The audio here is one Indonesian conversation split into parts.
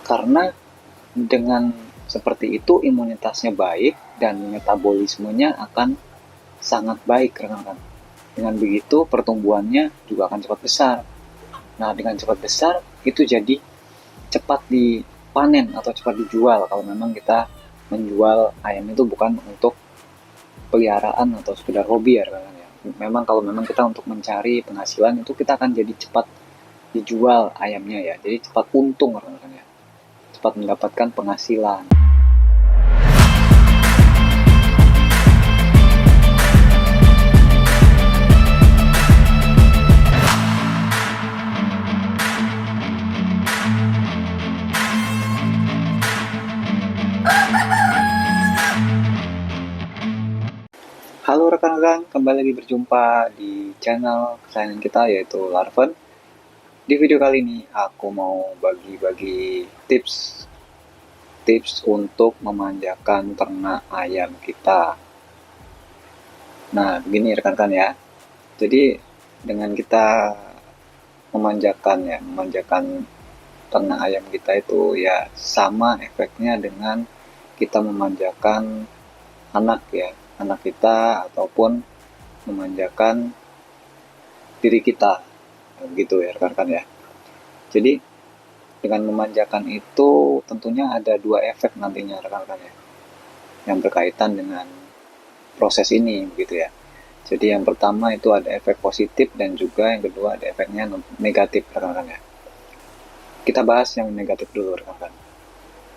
Karena dengan seperti itu imunitasnya baik dan metabolismenya akan sangat baik, rekan-rekan. Dengan begitu pertumbuhannya juga akan cepat besar. Nah, dengan cepat besar itu jadi cepat dipanen atau cepat dijual kalau memang kita menjual ayam itu bukan untuk peliharaan atau sekedar hobi ya, rekan-rekan ya. Memang kalau memang kita untuk mencari penghasilan itu kita akan jadi cepat dijual ayamnya ya. Jadi cepat untung, rekan-rekan ya. Cepat mendapatkan penghasilan. Halo rekan-rekan, kembali lagi berjumpa di channel kesayangan kita yaitu Larven. Di video kali ini aku mau bagi-bagi tips untuk memanjakan ternak ayam kita. Nah, begini rekan-rekan ya. Jadi dengan kita memanjakan ternak ayam kita itu ya sama efeknya dengan kita memanjakan anak kita ataupun memanjakan diri kita, gitu ya rekan-rekan ya. Jadi dengan memanjakan itu tentunya ada dua efek nantinya rekan-rekan ya, yang berkaitan dengan proses ini begitu ya. Jadi yang pertama itu ada efek positif dan juga yang kedua ada efeknya negatif rekan-rekan ya. Kita bahas yang negatif dulu rekan-rekan.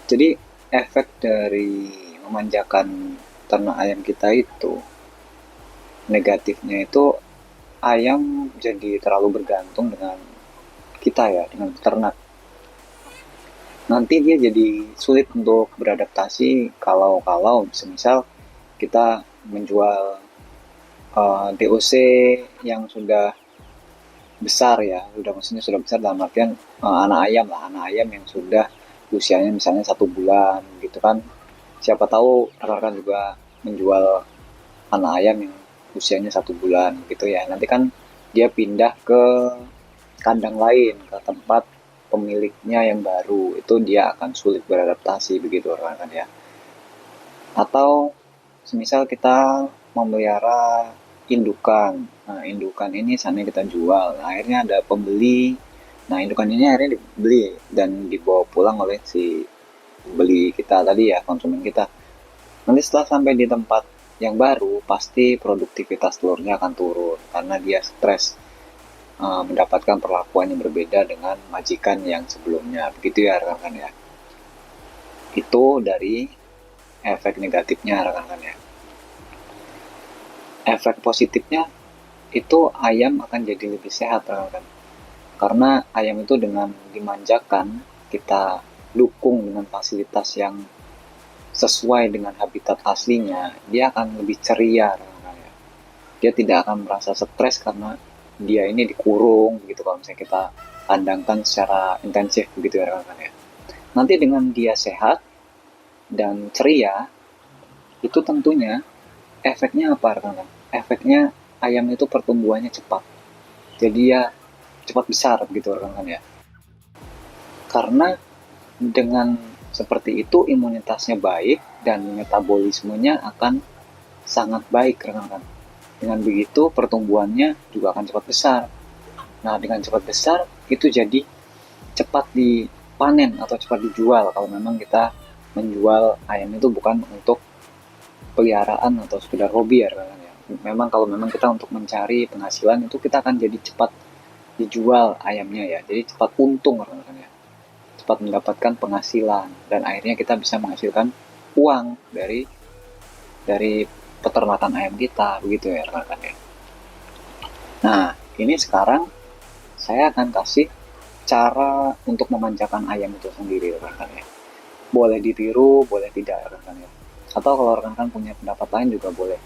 Jadi efek dari memanjakan ternak ayam kita itu negatifnya itu ayam jadi terlalu bergantung dengan kita ya, dengan peternak. Nanti dia jadi sulit untuk beradaptasi kalau misal kita menjual DOC yang sudah besar ya, maksudnya sudah besar dalam artian anak ayam yang sudah usianya misalnya 1 bulan gitu kan. Siapa tahu rekan-rekan juga menjual anak ayam yang usianya 1 bulan gitu ya. Nanti kan dia pindah ke kandang lain, ke tempat pemiliknya yang baru, itu dia akan sulit beradaptasi begitu rekan-rekan ya. Atau semisal kita memelihara indukan. Nah, indukan ini sana kita jual. Nah, akhirnya ada pembeli. Nah, indukan ini akhirnya dibeli dan dibawa pulang oleh si pembeli kita tadi ya, konsumen kita. Nanti setelah sampai di tempat yang baru, pasti produktivitas telurnya akan turun karena dia stres mendapatkan perlakuan yang berbeda dengan majikan yang sebelumnya. Begitu ya rekan-rekan ya. Itu dari efek negatifnya rekan-rekan ya. Efek positifnya itu ayam akan jadi lebih sehat rekan-rekan. Karena ayam itu dengan dimanjakan, kita dukung dengan fasilitas yang sesuai dengan habitat aslinya, dia akan lebih ceria rekan-rekan ya. Dia tidak akan merasa stres karena dia ini dikurung begitu kalau misalnya kita pandangkan secara intensif begitu ya rekan-rekan ya. Nanti dengan dia sehat dan ceria, itu tentunya efeknya apa rekan-rekan? Efeknya ayam itu pertumbuhannya cepat. Jadi ya cepat besar begitu rekan-rekan ya. Karena dengan seperti itu imunitasnya baik dan metabolismenya akan sangat baik rekan-rekan. Dengan begitu pertumbuhannya juga akan cepat besar. Nah, dengan cepat besar itu jadi cepat dipanen atau cepat dijual kalau memang kita menjual ayam itu bukan untuk peliharaan atau sekedar hobi ya rekan-rekan ya. Memang kalau memang kita untuk mencari penghasilan itu kita akan jadi cepat dijual ayamnya ya. Jadi cepat untung rekan-rekan ya. Cepat mendapatkan penghasilan dan akhirnya kita bisa menghasilkan uang dari peternakan ayam kita begitu ya rekan-rekan ya. Nah, ini sekarang saya akan kasih cara untuk memanjakan ayam itu sendiri rekan-rekan ya. Boleh ditiru, boleh tidak rekan-rekan ya. Atau kalau rekan-rekan punya pendapat lain juga boleh.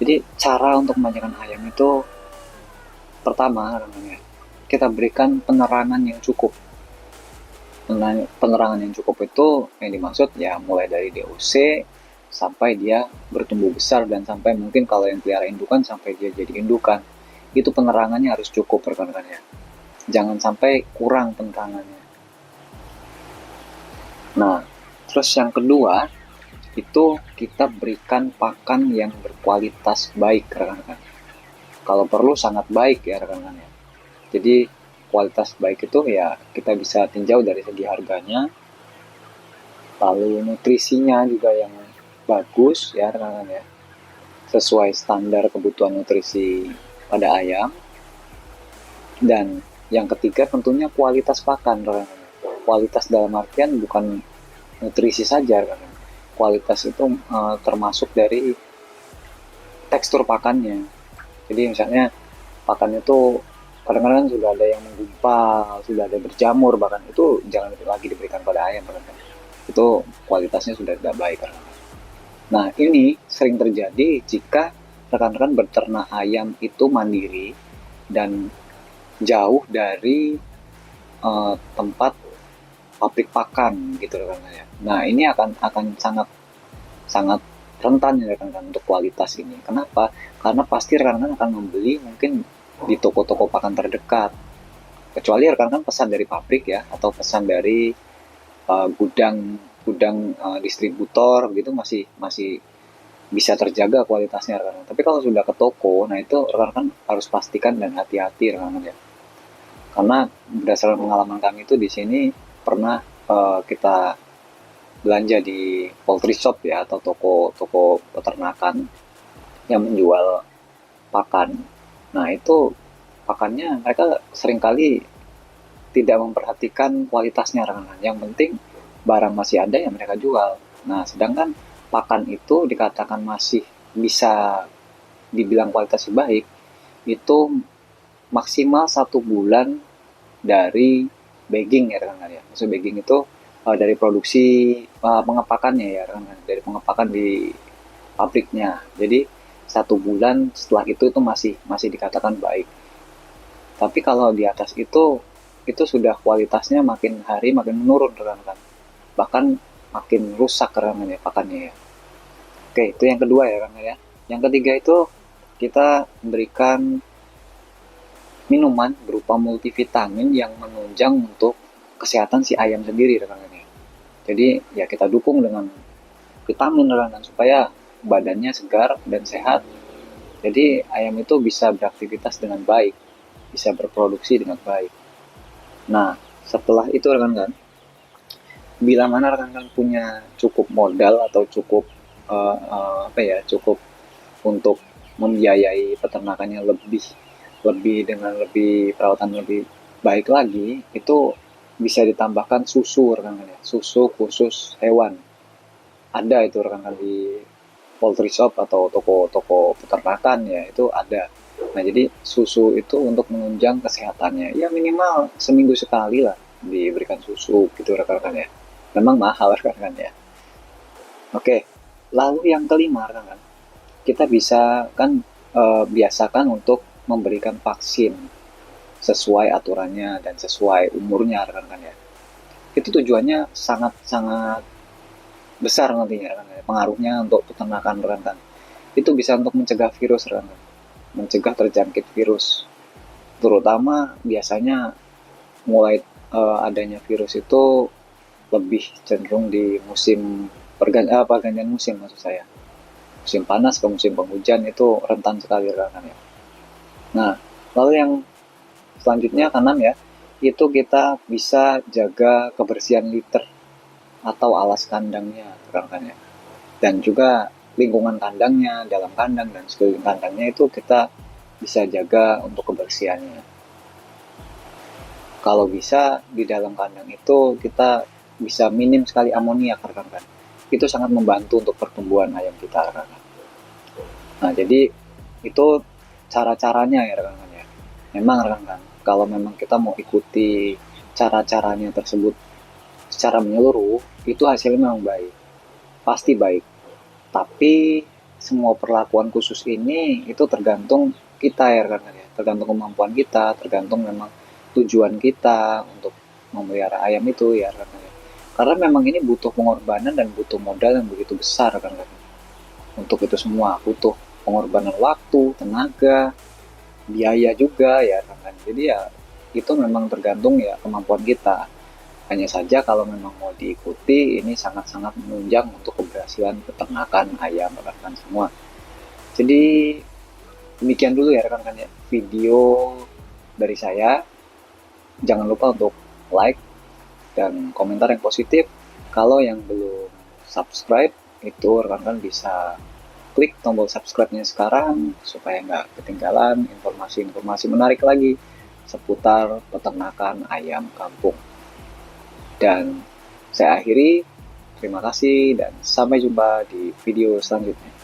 Jadi cara untuk memanjakan ayam itu pertama rekan-rekan ya, kita berikan penerangan yang cukup. Penerangan yang cukup itu yang dimaksud ya mulai dari DOC sampai dia bertumbuh besar dan sampai mungkin kalau yang pelihara indukan sampai dia jadi indukan. Itu penerangannya harus cukup rekan-rekan ya. Jangan sampai kurang penerangannya. Nah, terus yang kedua itu kita berikan pakan yang berkualitas baik, rekan-rekan. Kalau perlu sangat baik ya, rekan-rekan ya. Jadi kualitas baik itu ya kita bisa tinjau dari segi harganya, lalu nutrisinya juga yang bagus ya, rekan-rekan ya, sesuai standar kebutuhan nutrisi pada ayam. Dan yang ketiga tentunya kualitas pakan, rekan-rekan. Kualitas dalam artian bukan nutrisi saja, rekan-rekan. Kualitas itu termasuk dari tekstur pakannya. Jadi misalnya pakan itu kadang-kadang sudah ada yang menggumpal, sudah ada berjamur, bahkan itu jangan lagi diberikan pada ayam, rekan-rekan. Itu kualitasnya sudah tidak baik, rekan-rekan. Nah, ini sering terjadi jika rekan-rekan beternak ayam itu mandiri dan jauh dari tempat pabrik pakan gitu, rekan-rekan ya. Nah, ini akan sangat sangat rentan ya, rekan-rekan, untuk kualitas ini. Kenapa? Karena pasti rekan-rekan akan membeli mungkin di toko-toko pakan terdekat. Kecuali rekan-rekan pesan dari pabrik ya, atau pesan dari gudang distributor gitu, masih masih bisa terjaga kualitasnya, rekan-rekan. Tapi kalau sudah ke toko, nah itu rekan-rekan harus pastikan dan hati-hati, rekan-rekan ya. Karena berdasarkan pengalaman kami itu di sini pernah kita belanja di poultry shop ya, atau toko-toko peternakan yang menjual pakan. Nah, itu pakannya mereka seringkali tidak memperhatikan kualitasnya, rekan-rekan. Yang penting barang masih ada yang mereka jual. Nah, sedangkan pakan itu dikatakan masih bisa dibilang kualitasnya baik, itu maksimal 1 bulan dari bagging ya, rekan-rekan ya. Maksud bagging itu dari produksi pengepakannya ya, rekan-rekan. Dari pengepakan di pabriknya. Jadi 1 bulan setelah itu masih masih dikatakan baik. Tapi kalau di atas itu sudah kualitasnya makin hari makin menurun, rekan-rekan. Bahkan makin rusak, rekan-rekan ya, pakannya ya. Oke, itu yang kedua ya, rekan-rekan ya. Yang ketiga itu kita memberikan minuman berupa multivitamin yang menunjang untuk kesehatan si ayam sendiri, rekan-rekan ya. Jadi ya kita dukung dengan vitamin, rekan-rekan, supaya badannya segar dan sehat. Jadi ayam itu bisa beraktivitas dengan baik, bisa berproduksi dengan baik. Nah, setelah itu, rekan-rekan, bila mana rekan-rekan punya cukup modal atau cukup cukup untuk membiayai peternakannya lebih lebih dengan lebih perawatan lebih baik lagi, itu bisa ditambahkan susu, rekan-rekan ya, susu khusus hewan. Ada itu, rekan-rekan, di poultry shop atau toko-toko peternakan ya, itu ada. Nah, jadi susu itu untuk menunjang kesehatannya. Ya minimal seminggu sekali lah diberikan susu gitu, rekan-rekan ya. Memang mahal, rekan-rekan ya. Oke, lalu yang kelima, rekan-rekan, kita bisa kan biasakan untuk memberikan vaksin sesuai aturannya dan sesuai umurnya, rekan-rekan ya. Itu tujuannya sangat-sangat besar nantinya, rekan-rekan. Pengaruhnya untuk peternakan, rekan-rekan. Itu bisa untuk mencegah virus, rekan-rekan. Mencegah terjangkit virus. Terutama biasanya mulai adanya virus itu lebih cenderung di musim pergantian musim, maksud saya. Musim panas ke musim penghujan itu rentan sekali, rekan-rekan ya. Nah, lalu yang selanjutnya keenam ya, itu kita bisa jaga kebersihan liter atau alas kandangnya, rekan-rekan ya. Dan juga lingkungan kandangnya, dalam kandang dan sekeliling kandangnya itu kita bisa jaga untuk kebersihannya. Kalau bisa di dalam kandang itu kita bisa minim sekali amoniak, rekan-rekan. Itu sangat membantu untuk pertumbuhan ayam kita, rekan-rekan. Nah, jadi itu cara-caranya ya, rekan-rekan ya. Memang, rekan-rekan, kalau memang kita mau ikuti cara-caranya tersebut secara menyeluruh, itu hasilnya memang baik. Pasti baik. Tapi semua perlakuan khusus ini itu tergantung kita ya, rekan-rekan ya. Tergantung kemampuan kita, tergantung memang tujuan kita untuk memelihara ayam itu ya, rekan-rekan ya. Karena memang ini butuh pengorbanan dan butuh modal yang begitu besar, rekan-rekan. Untuk itu semua butuh pengorbanan waktu, tenaga, biaya juga ya, rekan-rekan. Jadi ya itu memang tergantung ya kemampuan kita. Hanya saja kalau memang mau diikuti, ini sangat-sangat menunjang untuk keberhasilan peternakan ayam rekan-rekan semua. Jadi demikian dulu ya rekan-rekan ya, video dari saya. Jangan lupa untuk like dan komentar yang positif. Kalau yang belum subscribe, itu rekan-rekan bisa klik tombol subscribe-nya sekarang supaya nggak ketinggalan informasi-informasi menarik lagi seputar peternakan ayam kampung. Dan saya akhiri, terima kasih dan sampai jumpa di video selanjutnya.